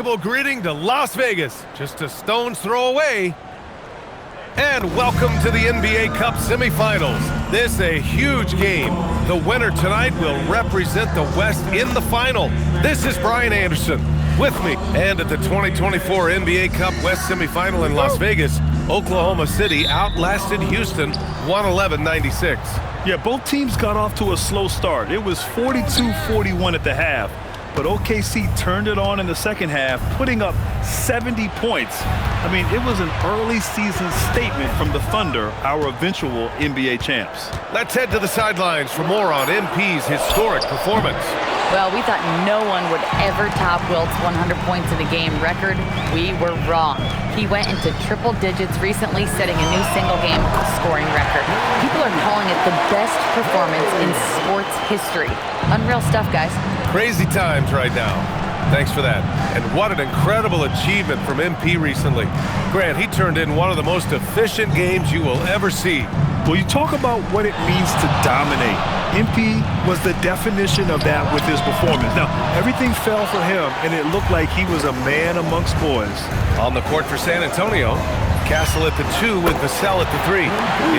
incredible greeting to Las Vegas, just a stone's throw away. And welcome to the NBA Cup semifinals. This is a huge game. The winner tonight will represent the West in the final. This is Brian Anderson with me. And at the 2024 NBA Cup West semifinal in Las Vegas, Oklahoma City outlasted Houston 111-96. Yeah, both teams got off to a slow start. It was 42-41 at the half. But OKC turned it on in the second half, putting up 70 points. I mean, it was an early season statement from the Thunder, our eventual NBA champs. Let's head to the sidelines for more on MP's historic performance. Well, we thought no one would ever top Wilt's 100 points in a game record. We were wrong. He went into triple digits recently, setting a new single-game scoring record. People are calling it the best performance in sports history. Unreal stuff, guys. Crazy times right now. Thanks for that. And what an incredible achievement from MP recently. Grant, he turned in one of the most efficient games you will ever see. Well, you talk about what it means to dominate. MP was the definition of that with his performance. Now, everything fell for him, and it looked like he was a man amongst boys. On the court for San Antonio, Castle at the 2 with Vassell at the 3.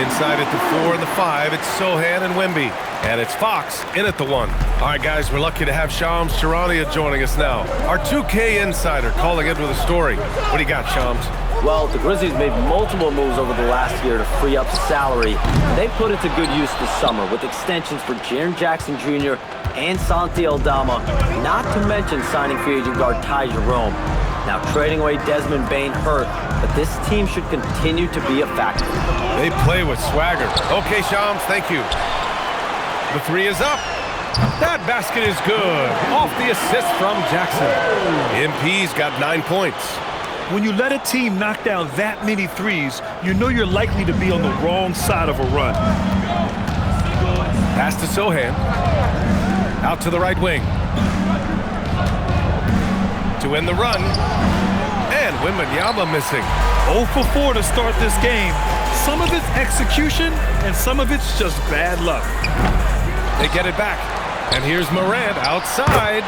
Inside at the 4 and the 5, it's Sohan and Wemby. And it's Fox in at the 1. All right, guys, we're lucky to have Shams Charania joining us now. Our 2K insider calling in with a story. What do you got, Shams? Well, the Grizzlies made multiple moves over the last year to free up salary. They put it to good use this summer with extensions for Jaren Jackson Jr. and Santi Aldama, not to mention signing free agent guard Ty Jerome. Now trading away Desmond Bane hurt, but this team should continue to be a factor. They play with swagger. Okay, Shams, thank you. The 3 is up. That basket is good. Off the assist from Jackson. MP's got 9 points. When you let a team knock down that many threes, you know you're likely to be on the wrong side of a run. Pass to Sohan. Out to the right wing. To end the run. And Wembanyama missing. 0 for 4 to start this game. Some of it's execution, and some of it's just bad luck. They get it back. And here's Morant outside.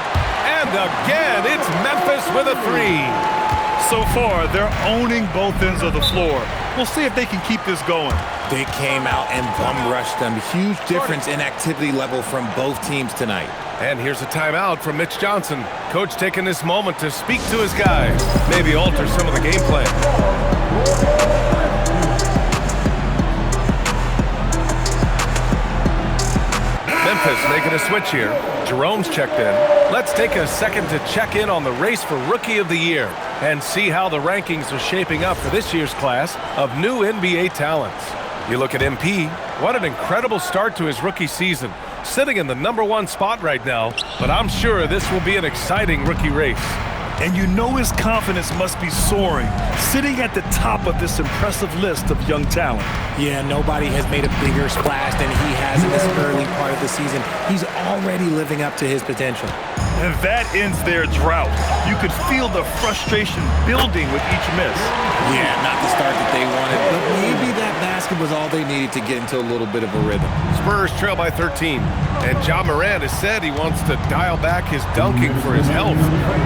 And again, it's Memphis with a 3. So far, they're owning both ends of the floor. We'll see if they can keep this going. They came out and bum-rushed them. Huge difference in activity level from both teams tonight. And here's a timeout from Mitch Johnson. Coach taking this moment to speak to his guys. Maybe alter some of the game plan. Memphis making a switch here. Jerome's checked in. Let's take a second to check in on the race for Rookie of the Year and see how the rankings are shaping up for this year's class of new NBA talents. You look at MP, what an incredible start to his rookie season. Sitting in the #1 spot right now, but I'm sure this will be an exciting rookie race. And you know his confidence must be soaring, sitting at the top of this impressive list of young talent. Yeah, nobody has made a bigger splash than he has in this early part of the season. He's already living up to his potential. And that ends their drought. You could feel the frustration building with each miss. Yeah, not the start that they wanted, but maybe that basket was all they needed to get into a little bit of a rhythm. Spurs trail by 13. And Ja Morant has said he wants to dial back his dunking for his health.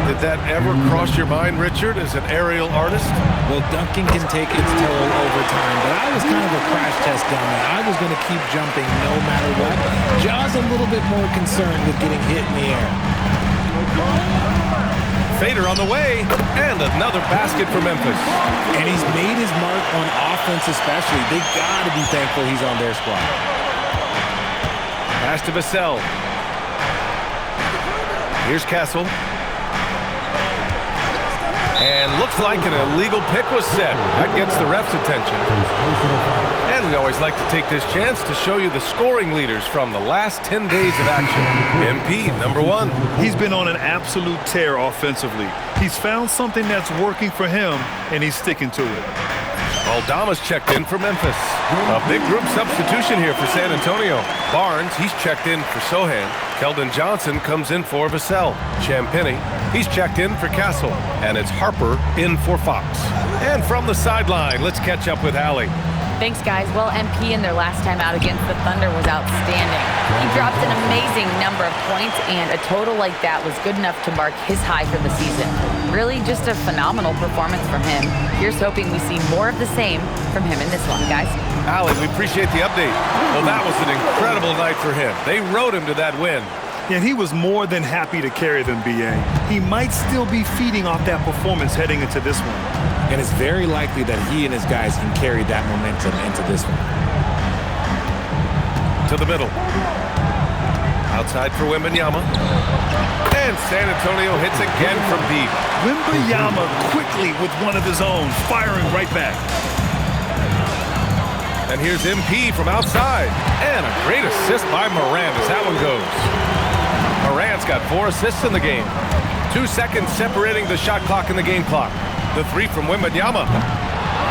Did that ever cross your mind, Richard, as an aerial artist? Well, dunking can take its toll over time, but I was kind of a crash test down there. I was going to keep jumping no matter what. Ja's a little bit more concerned with getting hit in the air. Fader on the way, and another basket for Memphis. And he's made his mark on offense especially. They got to be thankful he's on their squad. Pass to Vassell. Here's Castle. And looks like an illegal pick was set. That gets the ref's attention. And we always like to take this chance to show you the scoring leaders from the last 10 days of action. MP, #1. He's been on an absolute tear offensively. He's found something that's working for him, and he's sticking to it. Aldama's checked in for Memphis. A big group substitution here for San Antonio. Barnes, he's checked in for Sohan. Keldon Johnson comes in for Vassell. Champagnie, he's checked in for Castle. And it's Harper in for Fox. And from the sideline, let's catch up with Hallie. Thanks, guys. Well, MP in their last time out against the Thunder was outstanding. He dropped an amazing number of points, and a total like that was good enough to mark his high for the season. Really just a phenomenal performance from him. Here's hoping we see more of the same from him in this one, guys. Allie, we appreciate the update. Well, that was an incredible night for him. They rode him to that win. And he was more than happy to carry them, B.A. He might still be feeding off that performance heading into this one. And it's very likely that he and his guys can carry that momentum into this one. To the middle. Outside for Wembanyama. And San Antonio hits again from deep. Wembanyama quickly with one of his own, firing right back. And here's MP from outside. And a great assist by Morant as that one goes. Morant's got 4 assists in the game. 2 seconds separating the shot clock and the game clock. The 3 from Wembanyama.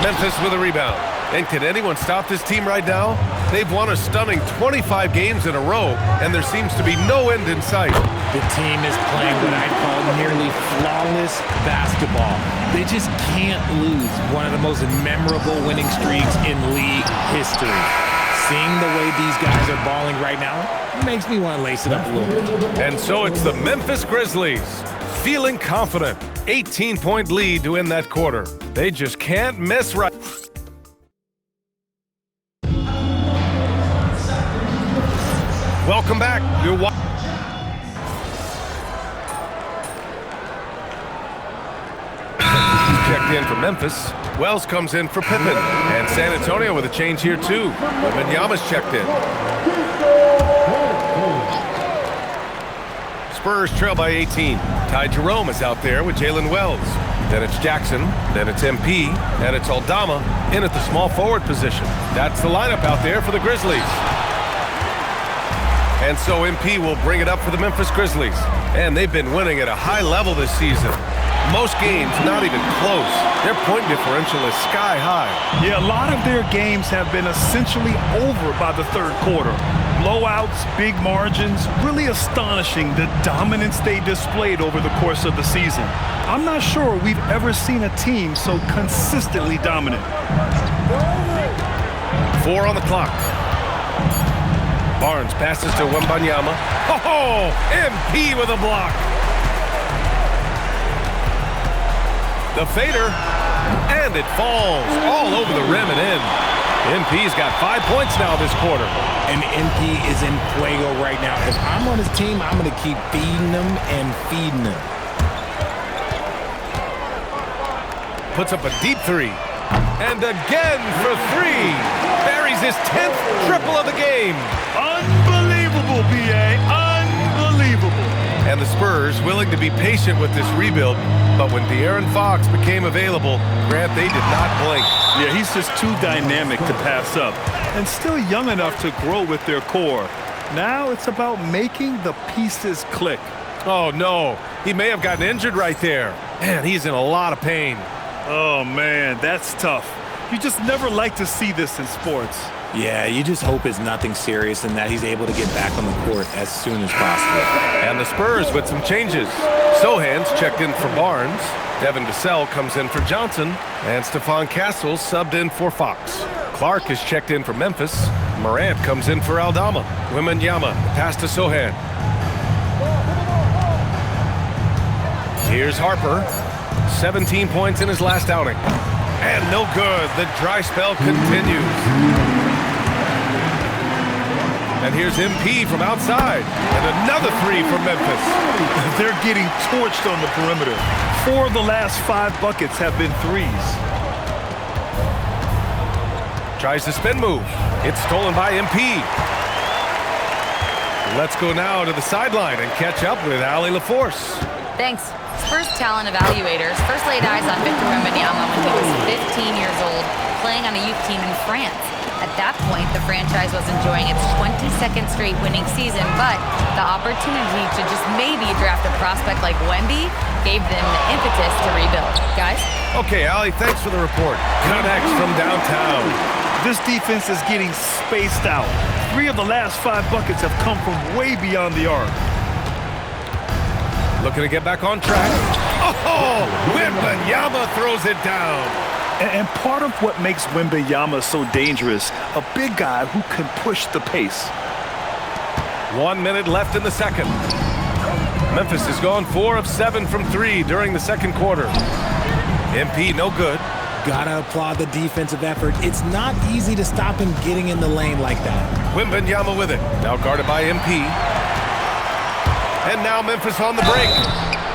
Memphis with a rebound. And can anyone stop this team right now? They've won a stunning 25 games in a row, and there seems to be no end in sight. The team is playing what I'd call nearly flawless basketball. They just can't lose one of the most memorable winning streaks in league history. Seeing the way these guys are balling right now makes me want to lace it up a little bit. And so it's the Memphis Grizzlies, feeling confident. 18-point lead to end that quarter. They just can't miss right. Welcome back. You're checked in for Memphis. Wells comes in for Pippen. And San Antonio with a change here, too. Wembanyama's checked in. Spurs trail by 18. Ty Jerome is out there with Jalen Wells. Then it's Jackson. Then it's MP. And it's Aldama in at the small forward position. That's the lineup out there for the Grizzlies. And so MP will bring it up for the Memphis Grizzlies. And they've been winning at a high level this season. Most games not even close. Their point differential is sky high. Yeah, a lot of their games have been essentially over by the third quarter. Blowouts, big margins, really astonishing the dominance they displayed over the course of the season. I'm not sure we've ever seen a team so consistently dominant. 4 on the clock. Barnes passes to Wembanyama. Oh, MP with a block. The fader, and it falls all over the rim and in. MP's got 5 points now this quarter. And MP is in fuego right now. If I'm on his team, I'm going to keep feeding them and feeding them. Puts up a deep 3. And again for 3. Buries his 10th triple of the game. Unbelievable, B.A. Unbelievable. And the Spurs willing to be patient with this rebuild, but when De'Aaron Fox became available, Grant, they did not blink. Yeah, he's just too dynamic to pass up, and still young enough to grow with their core. Now it's about making the pieces click. Oh, no. He may have gotten injured right there. Man, he's in a lot of pain. Oh, man, that's tough. You just never like to see this in sports. Yeah, you just hope it's nothing serious and that he's able to get back on the court as soon as possible. And the Spurs with some changes. Sohan's checked in for Barnes. Devin Vassell comes in for Johnson. And Stephon Castle subbed in for Fox. Clark is checked in for Memphis. Morant comes in for Aldama. Wembanyama pass to Sohan. Here's Harper. 17 points in his last outing. And no good. The dry spell continues. And here's MP from outside. And another 3 from Memphis. They're getting torched on the perimeter. 4 of the last 5 buckets have been threes. Tries the spin move. It's stolen by MP. Let's go now to the sideline and catch up with Allie LaForce. Thanks. Spurs talent evaluators first laid eyes on Victor Wembanyama when he was 15 years old, playing on a youth team in France. At that point, the franchise was enjoying its 22nd straight winning season, but the opportunity to just maybe draft a prospect like Wemby gave them the impetus to rebuild. Guys? Okay, Allie, thanks for the report. Connects from downtown. This defense is getting spaced out. 3 of the last 5 buckets have come from way beyond the arc. Looking to get back on track. Oh, Wembanyama throws it down. And part of what makes Wembanyama so dangerous, a big guy who can push the pace. 1 minute left in the second. Memphis has gone 4 of 7 from 3 during the second quarter. MP no good. Gotta applaud the defensive effort. It's not easy to stop him getting in the lane like that. Wembanyama with it. Now guarded by MP. And now Memphis on the break.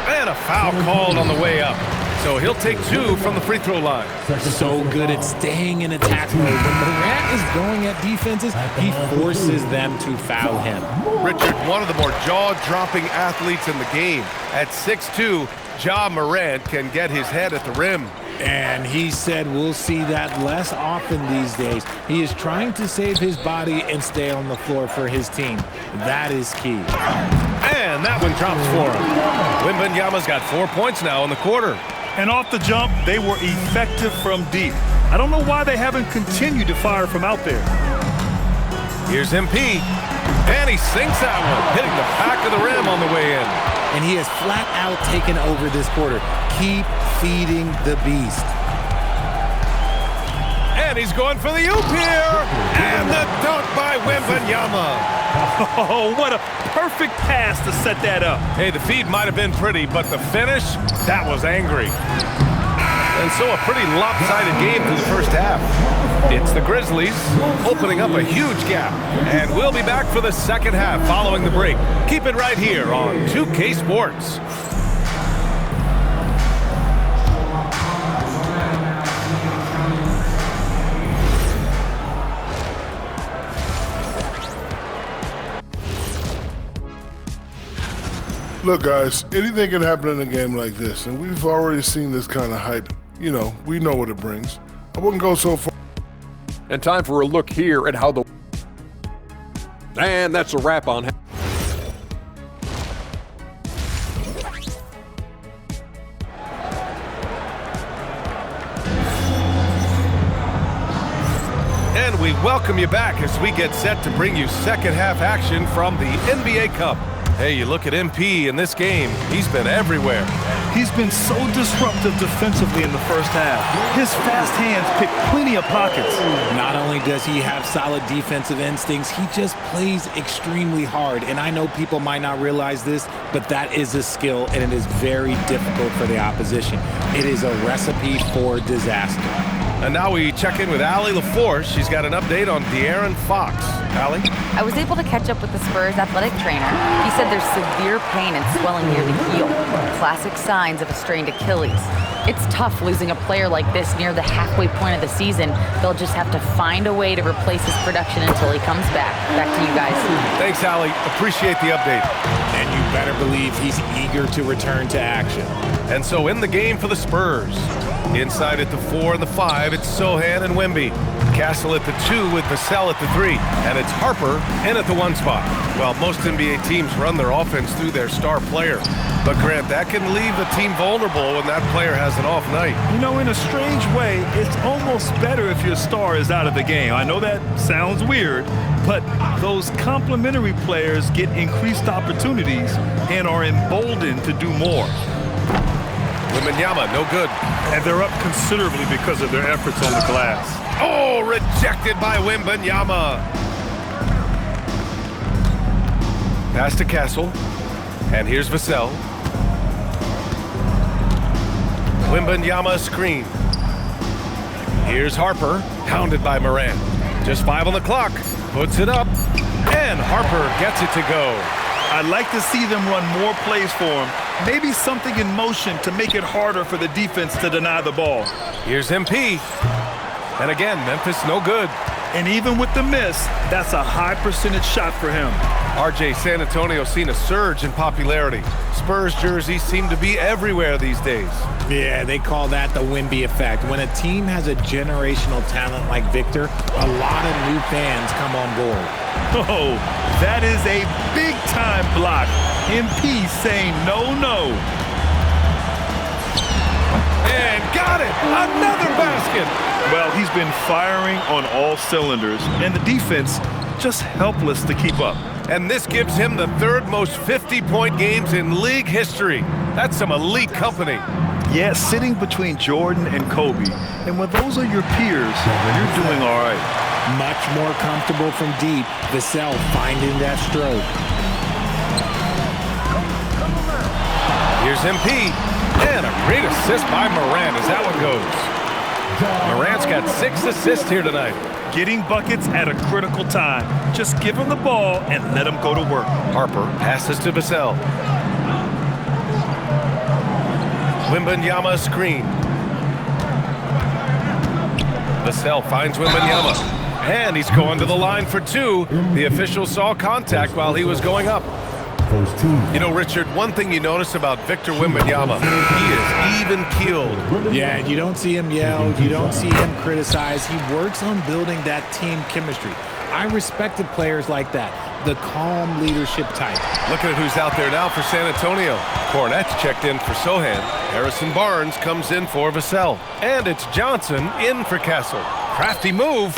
And a foul called on the way up. So he'll take 2 from the free throw line. So good at staying in attack mode. When Morant is going at defenses, he forces them to foul him. Richard, one of the more jaw-dropping athletes in the game. At 6'2", Ja Morant can get his head at the rim. And he said we'll see that less often these days. He is trying to save his body and stay on the floor for his team. That is key. And that one drops for him. Wembanyama's got 4 points now in the quarter. And off the jump, they were effective from deep. I don't know why they haven't continued to fire from out there. Here's MP. And he sinks that one, hitting the back of the rim on the way in. And he has flat out taken over this quarter. Keep feeding the beast. And he's going for the oop here. And the dunk by Wembanyama. Oh, what a perfect pass to set that up. Hey, the feed might have been pretty, but the finish, that was angry. And so a pretty lopsided game through the first half. It's the Grizzlies opening up a huge gap. And we'll be back for the second half following the break. Keep it right here on 2K Sports. Look, guys, anything can happen in a game like this, and we've already seen this kind of hype. You know, we know what it brings. I wouldn't go so far. And time for a look here at how the... And that's a wrap on... And we welcome you back as we get set to bring you second half action from the NBA Cup. Hey, you look at MP in this game, he's been everywhere. He's been so disruptive defensively in the first half. His fast hands pick plenty of pockets. Not only does he have solid defensive instincts, he just plays extremely hard. And I know people might not realize this, but that is a skill, and it is very difficult for the opposition. It is a recipe for disaster. And now we check in with Allie LaForce. She's got an update on De'Aaron Fox. Allie? I was able to catch up with the Spurs athletic trainer. He said there's severe pain and swelling near the heel. Classic signs of a strained Achilles. It's tough losing a player like this near the halfway point of the season. They'll just have to find a way to replace his production until he comes back. Back to you guys. Thanks, Allie. Appreciate the update. And you better believe he's eager to return to action. And so in the game for the Spurs. Inside at the 4 and the 5, it's Sohan and Wemby. Castle at the 2 with Vassell at the 3. And it's Harper in at the 1 spot. Well, most NBA teams run their offense through their star player. But Grant, that can leave the team vulnerable when that player has an off night. You know, in a strange way, it's almost better if your star is out of the game. I know that sounds weird, but those complementary players get increased opportunities and are emboldened to do more. Wembanyama, no good. And they're up considerably because of their efforts on the glass. Oh, rejected by Wembanyama. Pass to Castle. And here's Vassell. Wembanyama screen. Here's Harper, hounded by Morant. Just 5 on the clock. Puts it up. And Harper gets it to go. I'd like to see them run more plays for him. Maybe something in motion to make it harder for the defense to deny the ball. Here's MP. And again, Memphis no good. And even with the miss, that's a high percentage shot for him. RJ, San Antonio's seen a surge in popularity. Spurs jerseys seem to be everywhere these days. Yeah, they call that the Wemby effect. When a team has a generational talent like Victor, a lot of new fans come on board. Oh, that is a big-time block. MP saying no. And got it! Another basket! Well, he's been firing on all cylinders, and the defense just helpless to keep up. And this gives him the 3rd most 50-point games in league history. That's some elite company. Yeah, sitting between Jordan and Kobe. And when those are your peers, you're doing all right. Much more comfortable from deep. Vassell finding that stroke. Here's MP. And a great assist by Morant as that one goes. Morant's got 6 assists here tonight. Getting buckets at a critical time. Just give him the ball and let him go to work. Harper passes to Vassell. Wembanyama screen. Vassell finds Wembanyama. And he's going to the line for 2. The official saw contact while he was going up. You know, Richard, one thing you notice about Victor Wembanyama, he is even-keeled. Yeah, and you don't see him yell. You don't see him criticize. He works on building that team chemistry. I respected players like that, the calm leadership type. Looking at who's out there now for San Antonio. Cornette's checked in for Sohan. Harrison Barnes comes in for Vassell. And it's Johnson in for Castle. Crafty move.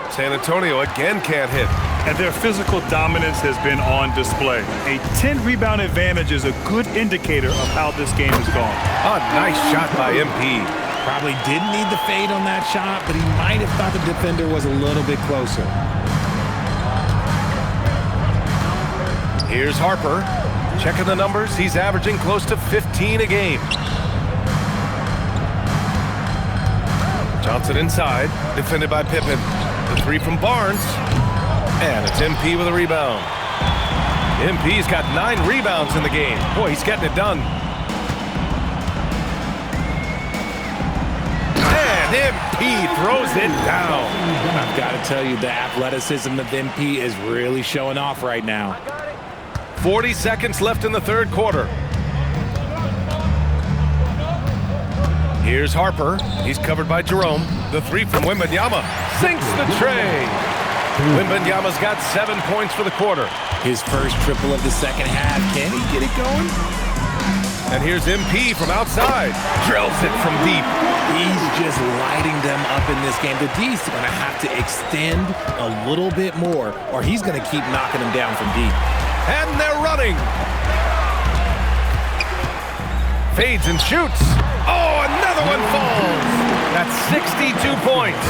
San Antonio again can't hit. And their physical dominance has been on display. A 10-rebound advantage is a good indicator of how this game has gone. A nice shot by MP. Probably didn't need the fade on that shot, but he might have thought the defender was a little bit closer. Here's Harper. Checking the numbers, he's averaging close to 15 a game. Johnson inside, defended by Pippen. The 3 from Barnes. And it's MP with a rebound. MP's got 9 rebounds in the game. Boy, he's getting it done. And MP throws it down. I've got to tell you, the athleticism of MP is really showing off right now. 40 seconds left in the third quarter. Here's Harper. He's covered by Jerome. The 3 from Wembanyama. Sinks the tray. Wembanyama's got 7 points for the quarter. His first triple of the second half. Can he get it going? And here's MP from outside. Drills it from deep. He's just lighting them up in this game. The D's going to have to extend a little bit more, or he's going to keep knocking them down from deep. And they're running. Fades and shoots. Oh, another one falls. That's 62 points.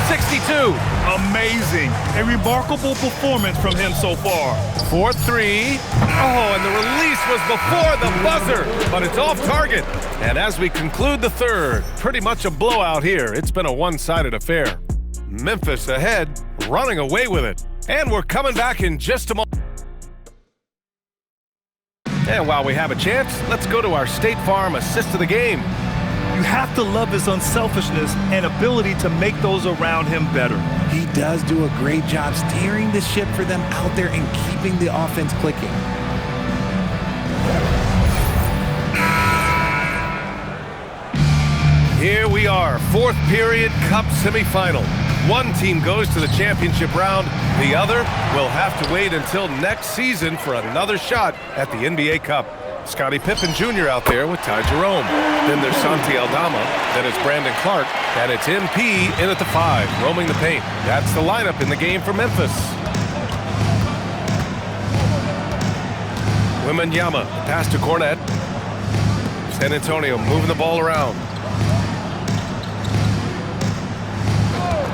62. Amazing. A remarkable performance from him so far. 4-3. Oh, and the release was before the buzzer, but it's off target. And as we conclude the third, pretty much a blowout here. It's been a one-sided affair. Memphis ahead, running away with it. And we're coming back in just a moment. And while we have a chance, let's go to our State Farm assist of the game. You have to love his unselfishness and ability to make those around him better. He does do a great job steering the ship for them out there and keeping the offense clicking. Here we are, fourth period Cup semifinal. One team goes to the championship round. The other will have to wait until next season for another shot at the NBA Cup. Scottie Pippen Jr. out there with Ty Jerome. Then there's Santi Aldama. Then it's Brandon Clark. And it's MP in at the 5, roaming the paint. That's the lineup in the game for Memphis. Wembanyama, pass to Cornette. San Antonio moving the ball around.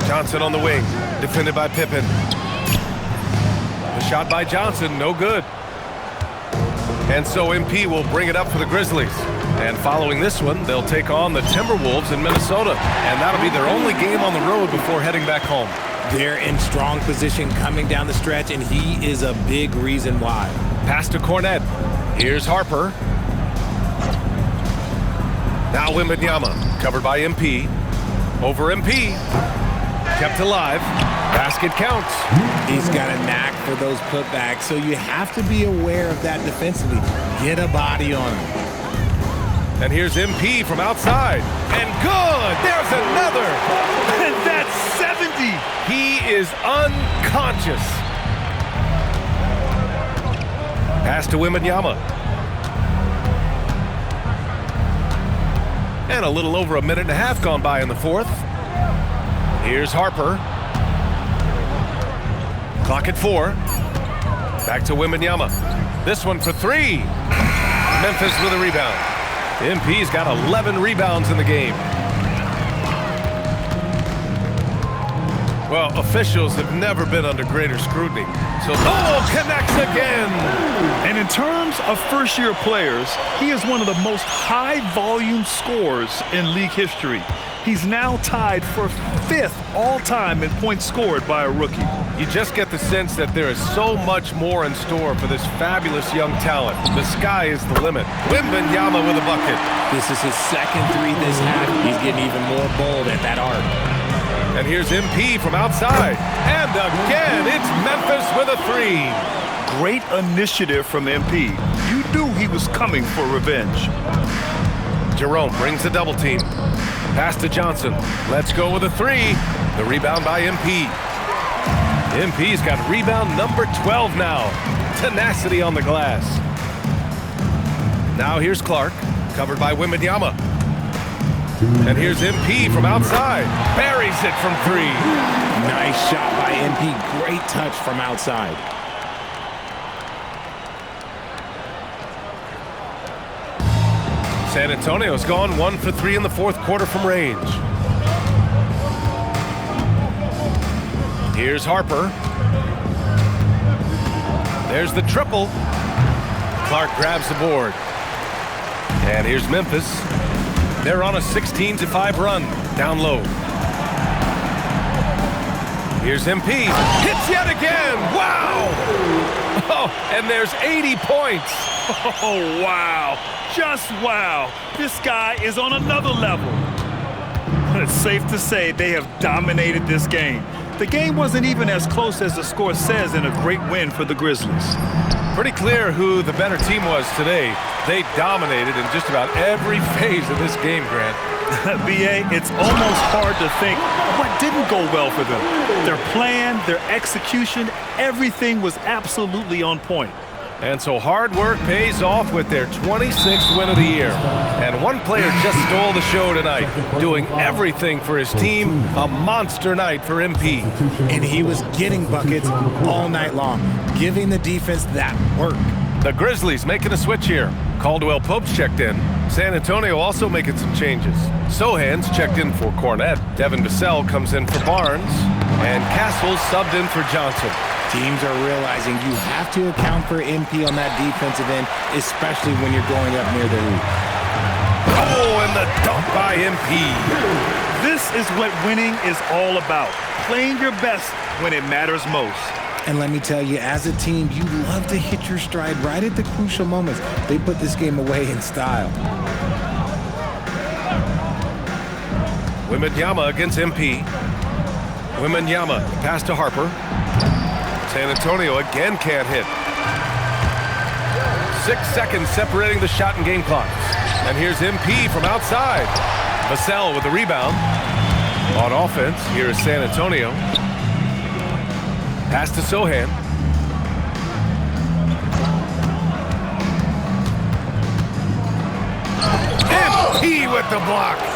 Johnson on the wing, defended by Pippen. The shot by Johnson, no good. And so MP will bring it up for the Grizzlies. And following this one, they'll take on the Timberwolves in Minnesota. And that'll be their only game on the road before heading back home. They're in strong position coming down the stretch, and he is a big reason why. Pass to Cornette. Here's Harper. Now Wembanyama, covered by MP. Over MP. Kept alive. Basket counts. He's got a knack for those putbacks, so you have to be aware of that defensively. Get a body on him. And here's MP from outside. And good! There's another! And that's 70! He is unconscious. Pass to Wembanyama. And a little over a minute and a half gone by in the fourth. Here's Harper. Clock at 4. Back to Wembanyama. This one for 3. Memphis with a rebound. MP's got 11 rebounds in the game. Well, officials have never been under greater scrutiny. So, connects again. And in terms of first-year players, he is one of the most high-volume scorers in league history. He's now tied for 5th all-time in points scored by a rookie. You just get the sense that there is so much more in store for this fabulous young talent. The sky is the limit. Wembanyama with a bucket. This is his second three this half. He's getting even more bold at that arc. And here's MP from outside. And again, it's Memphis with a three. Great initiative from MP. You knew he was coming for revenge. Jerome brings the double team. Pass to Johnson. Let's go with a three. The rebound by MP. MP's got rebound number 12 now. Tenacity on the glass. Now here's Clark, covered by Wembanyama. And here's MP from outside. Buries it from three. Nice shot by MP. Great touch from outside. San Antonio's gone 1 for 3 in the fourth quarter from range. Here's Harper. There's the triple. Clark grabs the board. And here's Memphis. They're on a 16-5 run, down low. Here's MP. Hits yet again. Wow! Oh, and there's 80 points. Oh, wow. Just wow. This guy is on another level. It's safe to say they have dominated this game. The game wasn't even as close as the score says in a great win for the Grizzlies. Pretty clear who the better team was today. They dominated in just about every phase of this game, Grant. B.A., it's almost hard to think what didn't go well for them. Their plan, their execution, everything was absolutely on point. And so hard work pays off with their 26th win of the year. And one player just stole the show tonight, doing everything for his team. A monster night for MP. And he was getting buckets all night long, giving the defense that work. The Grizzlies making a switch here. Caldwell Pope's checked in. San Antonio also making some changes. Sohan's checked in for Cornette. Devin Vassell comes in for Barnes. And Castle's subbed in for Johnson. Teams are realizing you have to account for MP on that defensive end, especially when you're going up near the hoop. Oh, and the dunk by MP. This is what winning is all about. Playing your best when it matters most. And let me tell you, as a team, you love to hit your stride right at the crucial moments. They put this game away in style. Wembanyama against MP. Wembanyama, pass to Harper. San Antonio again can't hit. 6 seconds separating the shot and game clocks. And here's MP from outside. Vassell with the rebound. On offense, here is San Antonio. Pass to Sohan. MP with the block.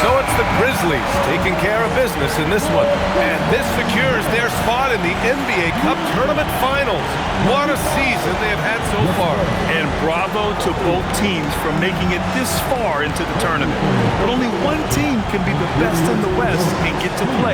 So it's the Grizzlies taking care of business in this one. And this secures their spot in the NBA Cup Tournament Finals. What a season they have had so far. And bravo to both teams for making it this far into the tournament. But only one team can be the best in the West and get to play